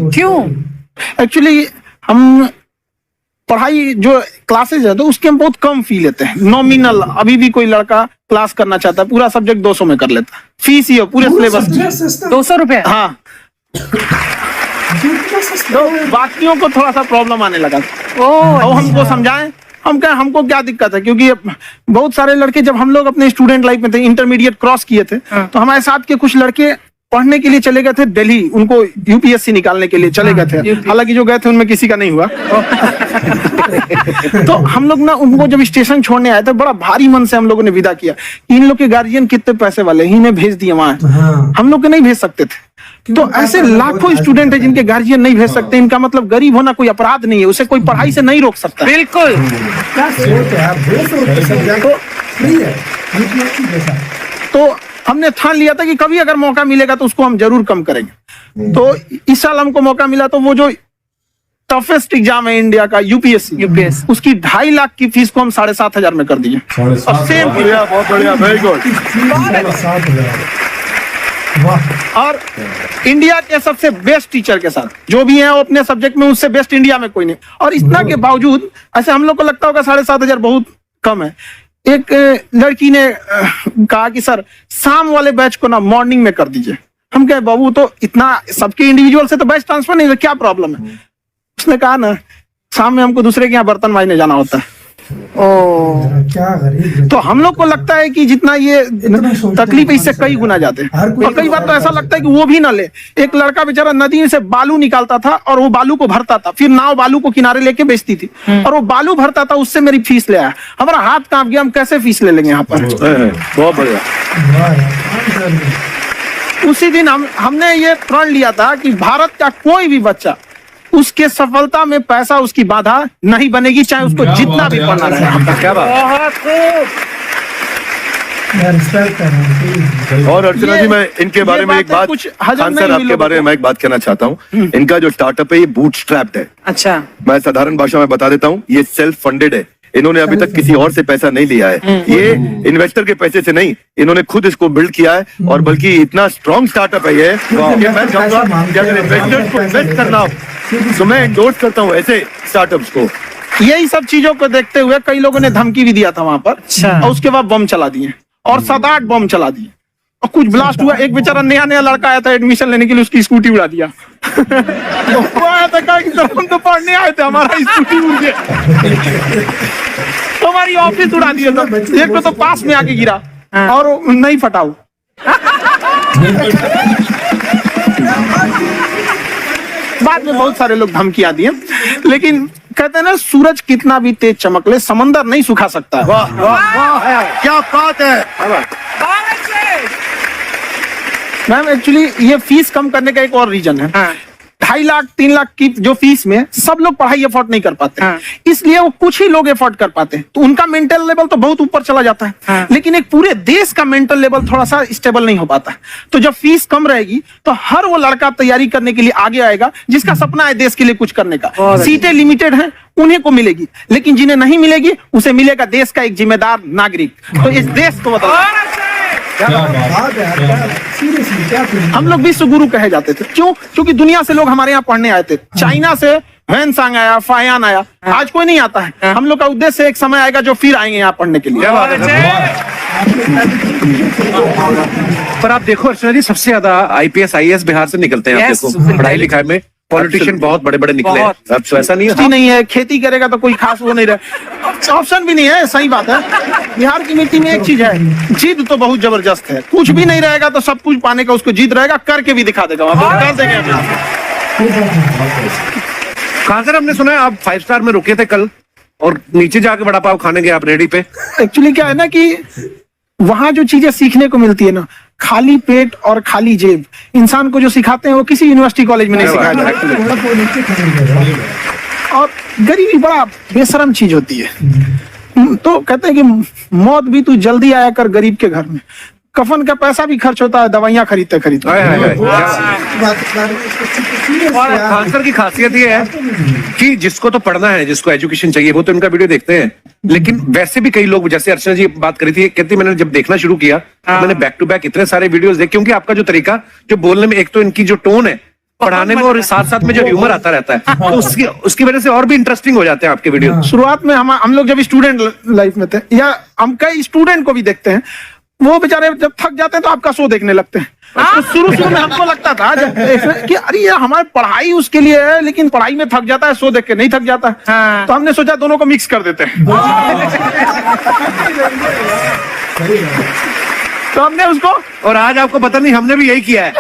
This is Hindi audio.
क्यों? एक्चुअली हम पढ़ाई जो क्लासेज है तो उसके हम बहुत कम फी लेते हैं, नॉमिनल। अभी भी कोई लड़का क्लास करना चाहता है, पूरा सब्जेक्ट 200 में कर लेता है, फीस ही है पूरे सिलेबस 200 रुपए? हाँ। तो बाकियों को थोड़ा सा प्रॉब्लम आने लगा और हमको समझाएं, हम क्या, हमको क्या दिक्कत है, क्योंकि बहुत सारे लड़के जब हम लोग अपने स्टूडेंट लाइफ में थे, इंटरमीडिएट क्रॉस किए थे, तो हमारे साथ के कुछ लड़के पढ़ने के लिए चले गए थे दिल्ली, उनको यूपीएससी निकालने के लिए चले गए थे। हालांकि जो गए थे उनमें किसी का नहीं हुआ। तो हम लोग ना उनको जब स्टेशन छोड़ने आए थे, बड़ा भारी मन से हम लोगों ने विदा किया। इन लोग के गार्जियन कितने पैसे वाले, इन्हें भेज दिए वहां, हम लोग के नहीं भेज सकते थे। तो ऐसे लाखों स्टूडेंट है जिनके गार्जियन नहीं भेज सकते। इनका मतलब गरीब होना कोई अपराध नहीं है, उसे कोई पढ़ाई से नहीं रोक सकता। बिल्कुल। तो हमने ठान लिया था कि कभी अगर मौका मिलेगा तो उसको हम जरूर कम करेंगे। तो इस साल हमको मौका मिला, तो वो जो टफेस्ट एग्जाम है इंडिया का, यूपीएससी, उसकी 2.5 लाख की फीस को हम 7,500 में कर दिए। बहुत बढ़िया, वेरी गुड। और इंडिया के सबसे बेस्ट टीचर के साथ, जो भी है वो अपने सब्जेक्ट में उससे बेस्ट इंडिया में कोई नहीं। और इतना के बावजूद ऐसे हम लोग को लगता होगा 7,500 बहुत कम है। एक लड़की ने कहा कि सर शाम वाले बैच को ना मॉर्निंग में कर दीजिए। हम कहे बाबू तो इतना सबके इंडिविजुअल से तो बैच ट्रांसफर नहीं, क्या प्रॉब्लम है? उसने कहा ना शाम में हमको दूसरे के यहाँ बर्तन मांजने जाना होता है। क्या गरीब। तो हम लोग को लगता है कि जितना ये तकलीफ इससे कई गुना जाते हैं। और कई बार तो ऐसा लगता है कि वो भी ना ले। एक लड़का बेचारा नदी से बालू निकालता था और वो बालू को भरता था, फिर नाव बालू को किनारे लेके बेचती थी, और वो बालू भरता था, उससे मेरी फीस ले आया। हमारा हाथ कांप गया, हम कैसे फीस ले लेंगे यहाँ पर। बहुत बढ़िया। उसी दिन हमने ये प्रण लिया था कि भारत का कोई भी बच्चा, उसके सफलता में पैसा उसकी बाधा नहीं बनेगी, चाहे उसको जितना भी पढ़ना रहे। क्या बात। और अर्चना जी, मैं इनके बारे में एक बात, खान सर आपके बारे में मैं एक बात कहना चाहता हूँ। इनका जो स्टार्टअप है ये बूटस्ट्रैप्ड है। अच्छा। मैं साधारण भाषा में बता देता हूँ, ये सेल्फ फंडेड है। इन्होंने अभी तक किसी और से पैसा नहीं लिया है, ये इन्वेस्टर के पैसे से नहीं, इन्होंने खुद इसको बिल्ड किया है। और बल्कि इतना स्ट्रॉन्ग स्टार्टअप है ये कि मैं चाहूंगा कि अगर इन्वेस्टर्स को इन्वेस्ट करना हो तो मैं एंडोर्स करता हूँ ऐसे स्टार्टअप्स को। यही सब चीजों को देखते हुए कई लोगों ने धमकी भी दिया था वहां पर। और उसके बाद बम चला दिए, और 7-8 बम चला दिए, और कुछ ब्लास्ट हुआ। एक बेचारा नया लड़का आया था एडमिशन लेने के लिए, उसकी स्कूटी उड़ा दिया। तो वो आया था, कहा कि सर हम तो पढ़ने आए थे, हमारा स्कूटी उड़ गया। तो हमारी ऑफिस उड़ा दिया था। एक को तो पास में आके गिरा और नहीं फटा वो। बाद में बहुत सारे लोग धमकियां दिए, लेकिन कहते हैं ना, सूरज कितना भी तेज चमक ले, समंदर नहीं सुखा सकता। वाह वाह वाह, क्या बात है। मैम एक्चुअली ये फीस कम करने का एक और रीजन है। 2.5 लाख 3 लाख की जो फीस में सब लोग पढ़ाई अफोर्ड नहीं कर पाते, इसलिए वो कुछ ही लोग अफोर्ड कर पाते हैं, तो उनका मेंटल लेवल तो बहुत ऊपर चला जाता है। लेकिन एक पूरे देश का मेंटल लेवल थोड़ा सा स्टेबल नहीं हो पाता। तो जब फीस कम रहेगी तो हर वो लड़का तैयारी करने के लिए आगे आएगा जिसका सपना है देश के लिए कुछ करने का। सीटें लिमिटेड हैं, उन्हीं को मिलेगी, लेकिन जिन्हें नहीं मिलेगी उसे मिलेगा देश का एक जिम्मेदार नागरिक। तो इस देश को बताओ, हम लोग विश्व गुरु कहे जाते थे। क्यों? क्योंकि दुनिया से लोग हमारे यहाँ पढ़ने आए थे। चाइना से वैनसांग आया, फायान आया, आज कोई नहीं आता है। हम लोग का उद्देश्य एक समय आएगा जो फिर आएंगे यहाँ पढ़ने के लिए। पर आप देखो अर्चना जी, सबसे ज्यादा आईपीएस आईएएस बिहार से निकलते हैं। आप देखो पढ़ाई लिखाई में पॉलिटिशियन बहुत बड़े बड़े निकले हैं। अब तो ऐसा नहीं है, नहीं है, खेती करेगा तो कोई खास वो नहीं रहे, ऑप्शन भी नहीं है। सही बात है। बिहार की मिट्टी में एक चीज है, जिद तो बहुत जबरदस्त है। कुछ भी नहीं रहेगा तो सब कुछ पाने का उसको जिद रहेगा, करके भी दिखा देगा, कर देंगे। कहाँ सर, हमने सुना है आप 5 स्टार में रुके थे कल और नीचे जाके वड़ा पाव खाने गए आप रेडी पे। एक्चुअली क्या है ना कि वहां जो चीजें सीखने को मिलती है ना, खाली पेट और खाली जेब इंसान को जो सिखाते हैं वो किसी यूनिवर्सिटी कॉलेज में नहीं सिखाया जाता। और गरीबी बड़ा बेशरम चीज होती है। तो कहते हैं कि मौत भी तू जल्दी आया कर गरीब के घर में। कफन का पैसा भी खर्च होता है, दवाइयां खरीदते और खासकर की खासियत ये है कि जिसको तो पढ़ना है, जिसको एजुकेशन चाहिए, वो तो इनका वीडियो देखते हैं। लेकिन वैसे भी कई लोग, जैसे अर्चना जी बात करी थी, कहती मैंने जब देखना शुरू किया मैंने बैक टू बैक इतने सारे वीडियोस देखे, क्योंकि आपका जो तरीका जो बोलने में, एक तो इनकी जो टोन है पढ़ाने में और साथ साथ में जो ह्यूमर आता रहता है तो उसकी वजह से और भी इंटरेस्टिंग हो जाते हैं आपके वीडियो। शुरुआत में हम लोग जब स्टूडेंट लाइफ में थे, या हम कई स्टूडेंट को भी देखते हैं, वो बेचारे जब थक जाते हैं तो आपका शो देखने लगते हैं। तो शुरू में हमको लगता था कि अरे ये हमारी पढ़ाई उसके लिए है, लेकिन पढ़ाई में थक जाता है, शो देख के नहीं थक जाता। तो हमने सोचा दोनों को मिक्स कर देते हैं। तो हमने उसको, और आज आपको पता नहीं हमने भी यही किया है।